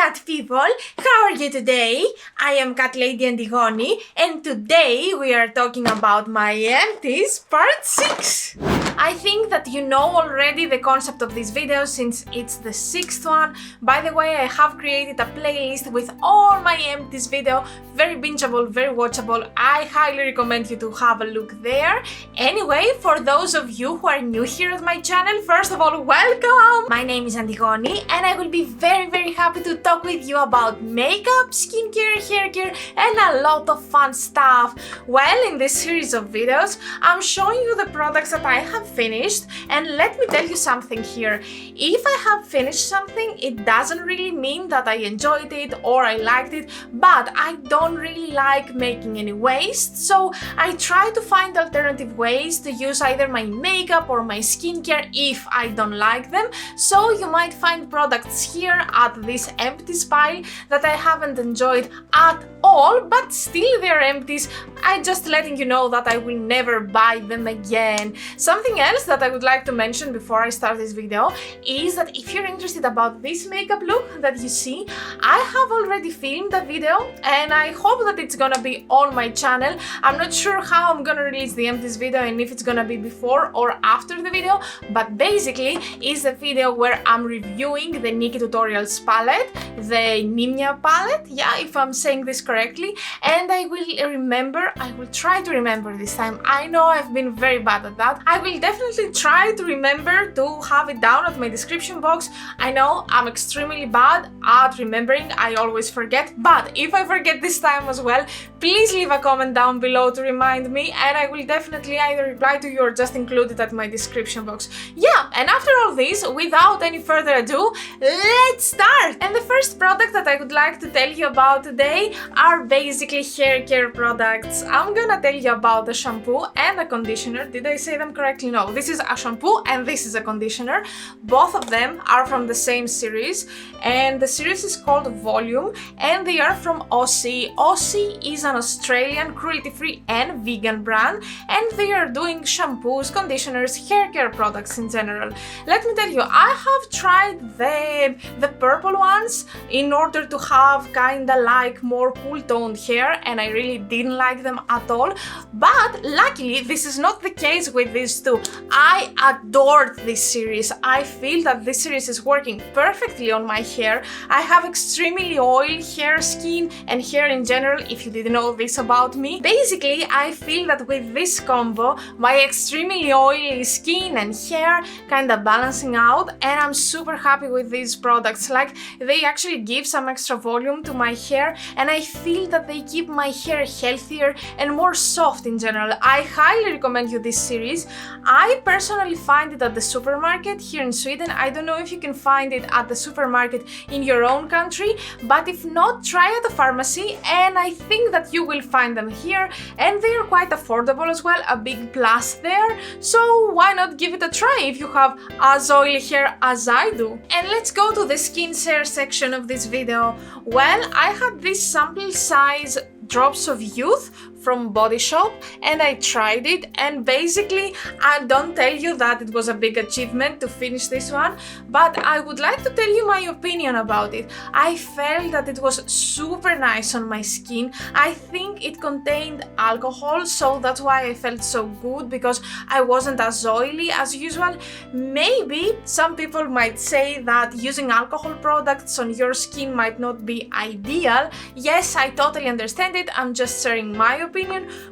Cat people, how are you today? I am Catlady Antigoni, and today we are talking about my Empties part 6. I think that you know already the concept of this video since it's the 6th one. By the way, I have created a playlist with all my Empties video, very bingeable, very watchable. I highly recommend you to have a look there. Anyway, for those of you who are new here at my channel, first of all, welcome! My name is Antigoni and I will be very happy to talk with you about makeup, skincare, hair care and a lot of fun stuff. Well, in this series of videos, I'm showing you the products that I have finished, and let me tell you something here. If I have finished something, it doesn't really mean that I enjoyed it or I liked it, but I don't really like making any waste, so I try to find alternative ways to use either my makeup or my skincare if I don't like them. So you might find products here at this empties pile that I haven't enjoyed at all, but still they're empties. I'm just letting you know that I will never buy them again. Something else that I would like to mention before I start this video is that if you're interested about this makeup look that you see, I have already filmed a video and I hope that it's gonna be on my channel. I'm not sure how I'm gonna release the empties video and if it's gonna be before or after the video, but basically it's a video where I'm reviewing the Nikki Tutorials palette, the Nimia palette, yeah, if I'm saying this correctly, and I will try to remember this time. I know I've been very bad at that. I will definitely try to remember to have it down at my description box. I know I'm extremely bad at remembering, I always forget, but if I forget this time as well, please leave a comment down below to remind me and I will definitely either reply to you or just include it at my description box. Yeah, and after all this, without any further ado, let's start! And the first product that I would like to tell you about today are basically hair care products. I'm gonna tell you about the shampoo and a conditioner. Did I say them correctly? No, this is a shampoo and this is a conditioner. Both of them are from the same series and the series is called Volume and they are from Aussie. Aussie is an Australian cruelty-free and vegan brand and they are doing shampoos, conditioners, hair care products in general. Let me tell you, I have tried the purple ones in order to have kinda like more cool toned hair and I really didn't like them at all, but luckily this is not the case with these two. I adored this series. I feel that this series is working perfectly on my hair. I have extremely oily hair, skin and hair in general, if you didn't know this about me. Basically, I feel that with this combo, my extremely oily skin and hair kinda balancing out and I'm super happy with these products. Like, they actually give some extra volume to my hair and I feel that they keep my hair healthier and more soft in general. I highly recommend you this series. I personally find it at the supermarket here in Sweden. I don't know if you can find it at the supermarket in your own country, but if not, try at the pharmacy and I think that you will find them here and they are quite affordable as well, a big plus there. So why not give it a try if you have as oily hair as I do? And let's go to the skincare section of this video. Well, I had this sample size Drops of Youth from Body Shop and I tried it and basically I don't tell you that it was a big achievement to finish this one, but I would like to tell you my opinion about it. I felt that it was super nice on my skin. I think it contained alcohol, so that's why I felt so good, because I wasn't as oily as usual. Maybe some people might say that using alcohol products on your skin might not be ideal. Yes, I totally understand it. I'm just sharing my opinion.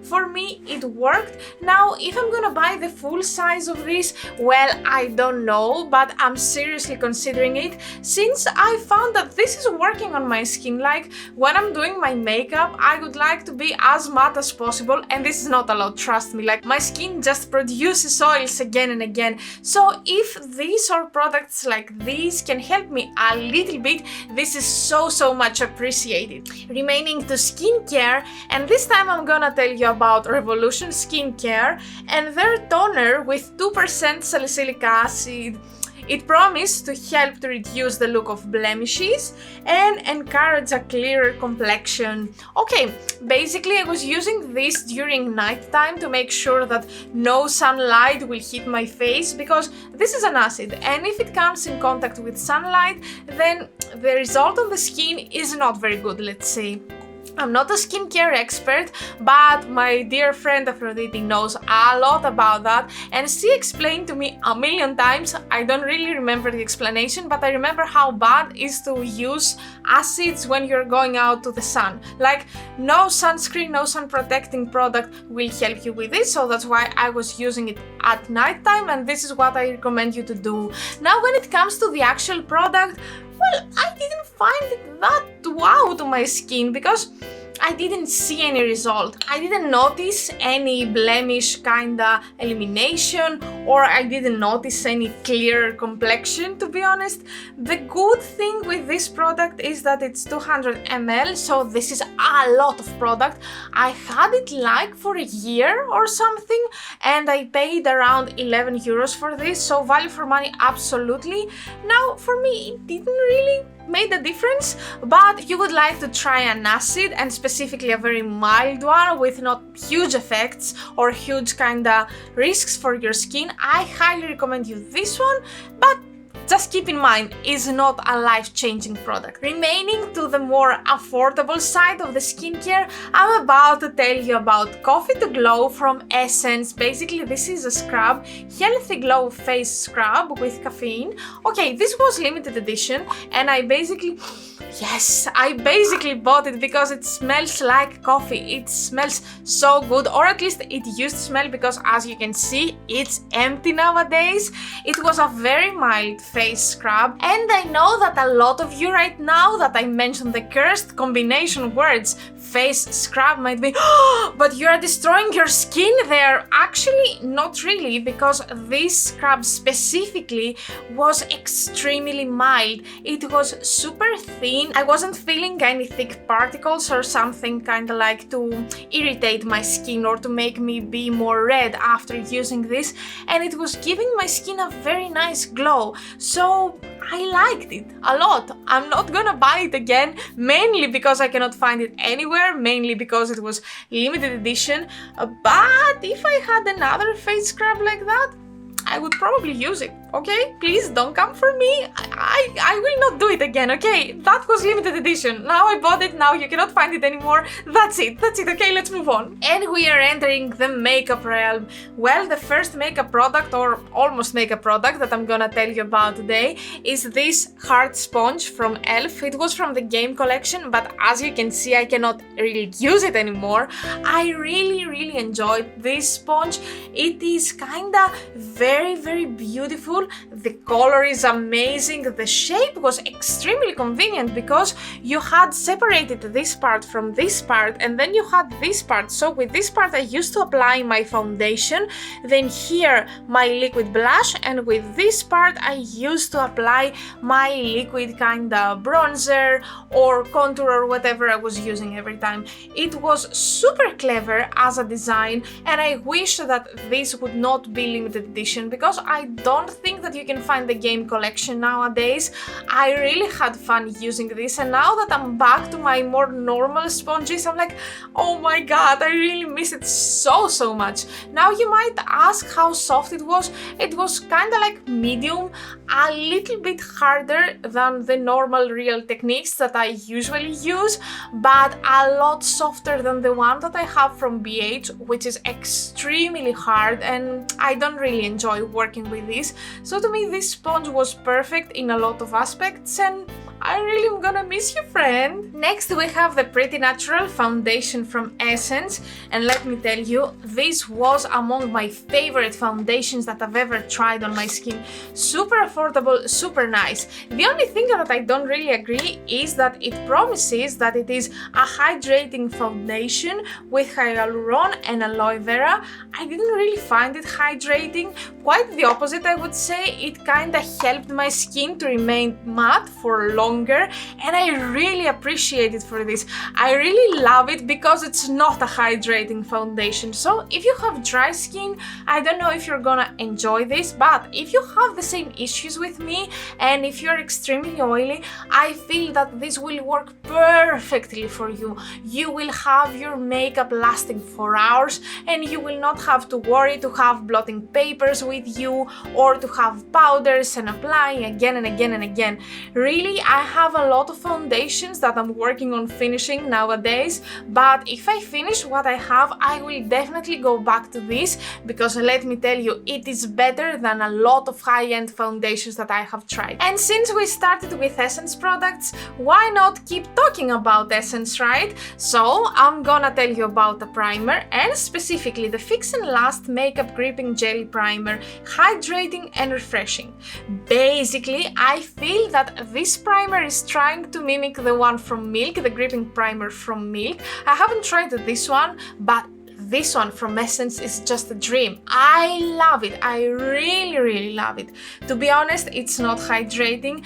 For me, it worked. Now, if I'm gonna buy the full size of this, well, I don't know, but I'm seriously considering it since I found that this is working on my skin. Like, when I'm doing my makeup, I would like to be as matte as possible, and this is not a lot, trust me. Like, my skin just produces oils again and again. So if these or products like these can help me a little bit, this is so much appreciated. Remaining to skincare, and this time I'm gonna tell you about Revolution Skincare and their toner with 2% salicylic acid. It promised to help to reduce the look of blemishes and encourage a clearer complexion. Okay, basically I was using this during nighttime to make sure that no sunlight will hit my face, because this is an acid, and if it comes in contact with sunlight, then the result on the skin is not very good, let's say. I'm not a skincare expert, but my dear friend Aphrodite knows a lot about that, and she explained to me a million times. I don't really remember the explanation, but I remember how bad it is to use acids when you're going out to the sun. Like, no sunscreen, no sun protecting product will help you with this, so that's why I was using it at nighttime, and this is what I recommend you to do. Now, when it comes to the actual product, well, I didn't find it that wow to my skin, because I didn't see any result. I didn't notice any blemish kinda elimination, or I didn't notice any clearer complexion, to be honest. The good thing with this product is that it's 200 ml, so this is a lot of product. I had it like for a year or something, and I paid around 11 euros for this, so value for money absolutely. Now, for me, it didn't really made a difference, but you would like to try an acid, and specifically a very mild one with not huge effects or huge kinda risks for your skin, I highly recommend you this one, but just keep in mind, it's not a life-changing product. Remaining to the more affordable side of the skincare, I'm about to tell you about Coffee to Glow from Essence. Basically, this is a scrub, healthy glow face scrub with caffeine. Okay, this was limited edition, and I basically bought it because it smells like coffee. It smells so good, or at least it used to smell, because as you can see, it's empty nowadays. It was a very mild face scrub, and I know that a lot of you right now that I mentioned the cursed combination words face scrub might be, oh, but you are destroying your skin there. Actually, not really, because this scrub specifically was extremely mild. It was super thin. I wasn't feeling any thick particles or something kinda like to irritate my skin or to make me be more red after using this, and it was giving my skin a very nice glow. So I liked it a lot. I'm not gonna buy it again, mainly because I cannot find it anywhere, mainly because it was limited edition, but if I had another face scrub like that, I would probably use it, okay? Please don't come for me. I will not do it again, okay? That was limited edition. Now I bought it, now you cannot find it anymore. That's it, okay? Let's move on. And we are entering the makeup realm. Well, the first makeup product, or almost makeup product, that I'm gonna tell you about today is this hard sponge from e.l.f. It was from the game collection, but as you can see, I cannot really use it anymore. I really enjoyed this sponge. It is kinda very beautiful. The color is amazing. The shape was extremely convenient because you had separated this part from this part, and then you had this part. So with this part I used to apply my foundation, then here my liquid blush, and with this part I used to apply my liquid kinda bronzer or contour or whatever I was using every time. It was super clever as a design, and I wish that this would not be limited edition, because I don't think that you can find the game collection nowadays. I really had fun using this, and now that I'm back to my more normal sponges, I'm like, oh my god, I really miss it so much. Now you might ask how soft it was. It was kinda like medium, a little bit harder than the normal Real Techniques that I usually use, but a lot softer than the one that I have from BH, which is extremely hard, and I don't really enjoy working with this. So to me, this sponge was perfect in a lot of aspects, and I really am gonna miss you, friend. Next we have the Pretty Natural foundation from Essence, and let me tell you, this was among my favorite foundations that I've ever tried on my skin. Super affordable, super nice. The only thing that I don't really agree is that it promises that it is a hydrating foundation with hyaluron and aloe vera. I didn't really find it hydrating. Quite the opposite, I would say. It kinda helped my skin to remain matte for longer, and I really appreciate it for this. I really love it because it's not a hydrating foundation. So if you have dry skin, I don't know if you're gonna enjoy this, but if you have the same issues with me and if you're extremely oily, I feel that this will work perfectly for you. You will have your makeup lasting for hours and you will not have to worry to have blotting papers with you or to have powders and apply again and again and again. Really, I have a lot of foundations that I'm working on finishing nowadays, but if I finish what I have, I will definitely go back to this because let me tell you, it is better than a lot of high-end foundations that I have tried. And since we started with Essence products, why not keep talking about Essence, right? So I'm gonna tell you about the primer and specifically the Fix and Last Makeup Gripping Jelly Primer, hydrating and refreshing. Basically, I feel that this primer is trying to mimic the one from Milk, the gripping primer from Milk. I haven't tried this one, but this one from Essence is just a dream. I love it. I really love it. To be honest, it's not hydrating.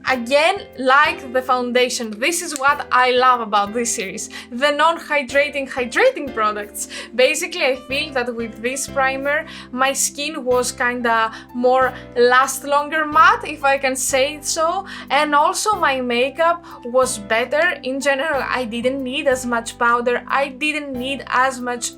Again, like the foundation, this is what I love about this series, the non-hydrating products. Basically, I feel that with this primer, my skin was kinda more last longer matte, if I can say it so, and also my makeup was better. In general, I didn't need as much powder, I didn't need as much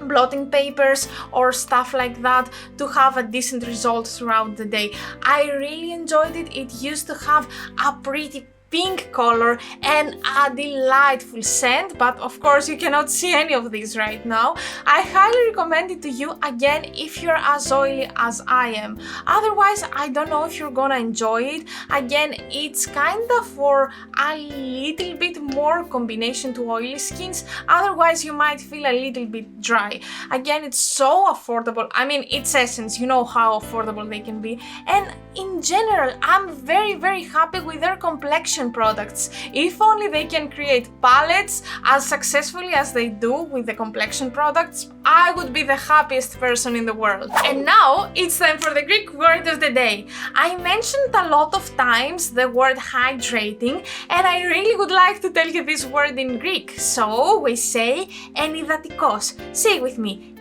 blotting papers or stuff like that to have a decent result throughout the day. I really enjoyed it. It used to have a pretty pink color and a delightful scent, but of course you cannot see any of these right now. I highly recommend it to you again if you're as oily as I am. Otherwise, I don't know if you're gonna enjoy it. Again, it's kinda for a little bit more combination to oily skins. Otherwise, you might feel a little bit dry. Again, it's so affordable. I mean, it's Essence, you know how affordable they can be. And in general, I'm very happy with their complexion products. If only they can create palettes as successfully as they do with the complexion products, I would be the happiest person in the world. And now it's time for the Greek word of the day. I mentioned a lot of times the word hydrating, and I really would like to tell you this word in Greek. So we say enυδατικός. Say with me.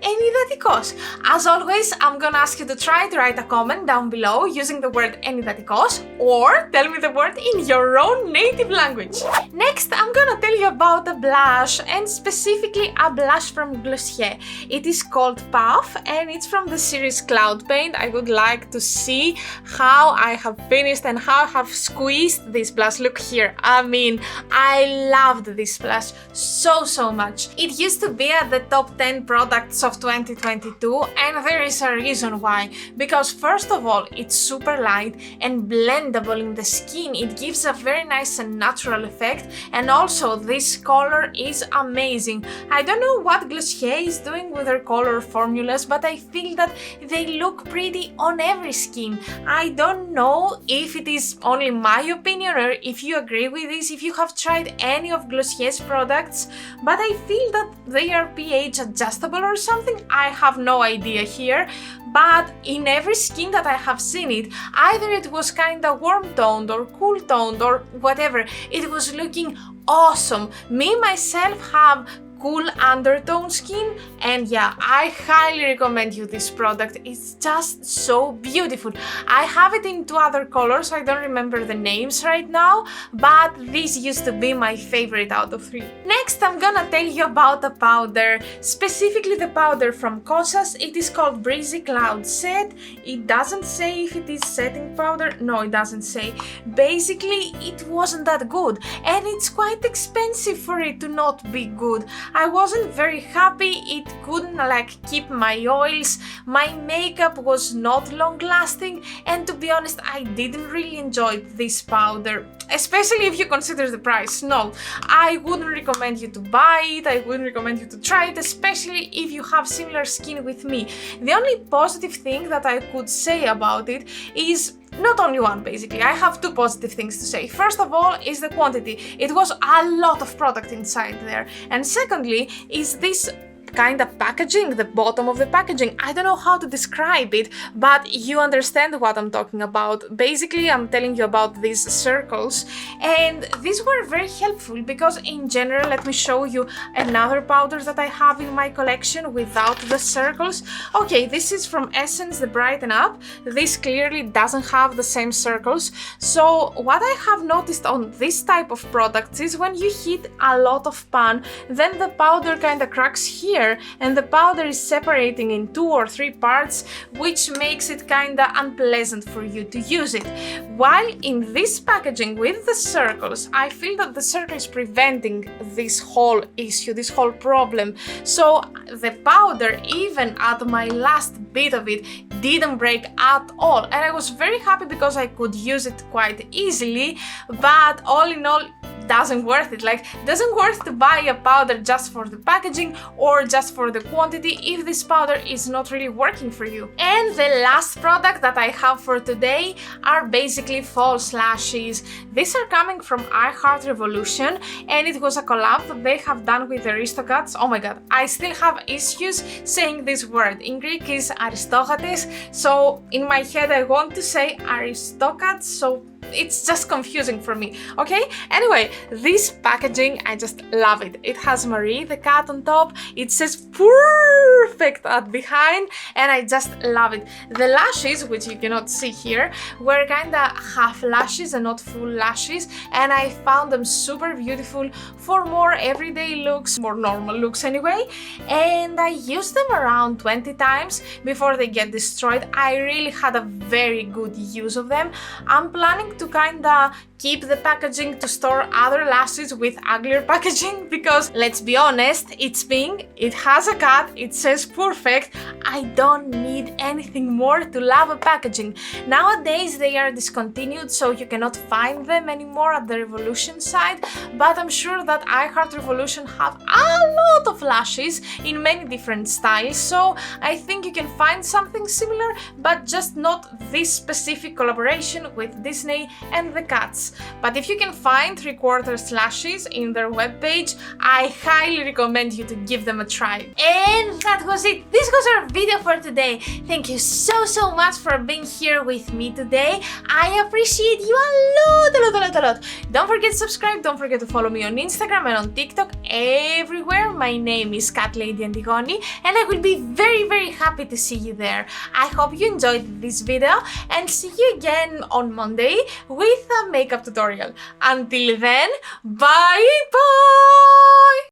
Ενυδατικός. As always, I'm gonna ask you to try to write a comment down below using the word ενυδατικός or tell me the word in your own native language. Next, I'm gonna tell you about a blush and specifically a blush from Glossier. It is called Puff and it's from the series Cloud Paint. I would like to see how I have finished and how I have squeezed this blush. Look here. I mean, I loved this blush so much. It used to be at the top 10 products of 2022 and there is a reason why. Because first of all, it's super light and blendable in the skin. It gives a very nice and natural effect, and also this color is amazing. I don't know what Glossier is doing with their color formulas, but I feel that they look pretty on every skin. I don't know if it is only my opinion or if you agree with this, if you have tried any of Glossier's products, but I feel that they are pH adjustable or something. I have no idea here, but in every skin that I have seen it, either it was kinda warm toned or cool toned or whatever, it was looking awesome. Me myself have cool undertone skin, and yeah, I highly recommend you this product. It's just so beautiful. I have it in two other colors, I don't remember the names right now, but this used to be my favorite out of 3. Next, I'm gonna tell you about a powder, specifically the powder from Kosas. It is called Breezy Cloud Set. It doesn't say if it is setting powder. No, it doesn't say. Basically, it wasn't that good, and it's quite expensive for it to not be good. I wasn't very happy. It couldn't keep my oils. My makeup was not long lasting, and to be honest, I didn't really enjoy this powder, especially if you consider the price. No, I wouldn't recommend you to buy it. I wouldn't recommend you to try it, especially if you have similar skin with me. The only positive thing that I could say about it is not only one, basically. I have two positive things to say. First of all is the quantity. It was a lot of product inside there. And secondly is this kind of packaging, the bottom of the packaging. I don't know how to describe it, but you understand what I'm talking about. Basically, I'm telling you about these circles, and these were very helpful because in general, let me show you another powder that I have in my collection without the circles. Okay, this is from Essence, the Brighten Up. This clearly doesn't have the same circles. So what I have noticed on this type of products is when you heat a lot of pan, then the powder kind of cracks here and the powder is separating in 2 or 3 parts, which makes it kind of unpleasant for you to use it. While in this packaging with the circles, I feel that the circle is preventing this whole issue, this whole problem. So the powder, even at my last bit of it, didn't break at all, and I was very happy because I could use it quite easily. But all in all, doesn't worth it. Like, doesn't worth to buy a powder just for the packaging or just for the quantity if this powder is not really working for you. And the last product that I have for today are basically false lashes. These are coming from I Heart Revolution, and it was a collab that they have done with Aristocats. Oh my god, I still have issues saying this word. In Greek is Aristogates, so in my head I want to say Aristocats, so it's just confusing for me, okay? Anyway, this packaging, I just love it. It has Marie the cat on top, it says perfect at behind, and I just love it. The lashes, which you cannot see here, were kinda half lashes and not full lashes, and I found them super beautiful for more everyday looks, more normal looks anyway, and I used them around 20 times before they get destroyed. I really had a very good use of them. I'm planning to kinda keep the packaging to store other lashes with uglier packaging because, let's be honest, it's pink, it has a cat, it says perfect. I don't need anything more to love a packaging. Nowadays they are discontinued, so you cannot find them anymore at the Revolution side, but I'm sure that I Heart Revolution have a lot of lashes in many different styles, so I think you can find something similar, but just not this specific collaboration with Disney and the cats. But if you can find 3/4 lashes in their webpage, I highly recommend you to give them a try. And that was it. This was our video for today. Thank you so much for being here with me today. I appreciate you a lot. Don't forget to subscribe, don't forget to follow me on Instagram and on TikTok, everywhere. My name is Catlady Antigoni, and I will be very happy to see you there. I hope you enjoyed this video, and see you again on Monday with a makeup tutorial. Until then, bye!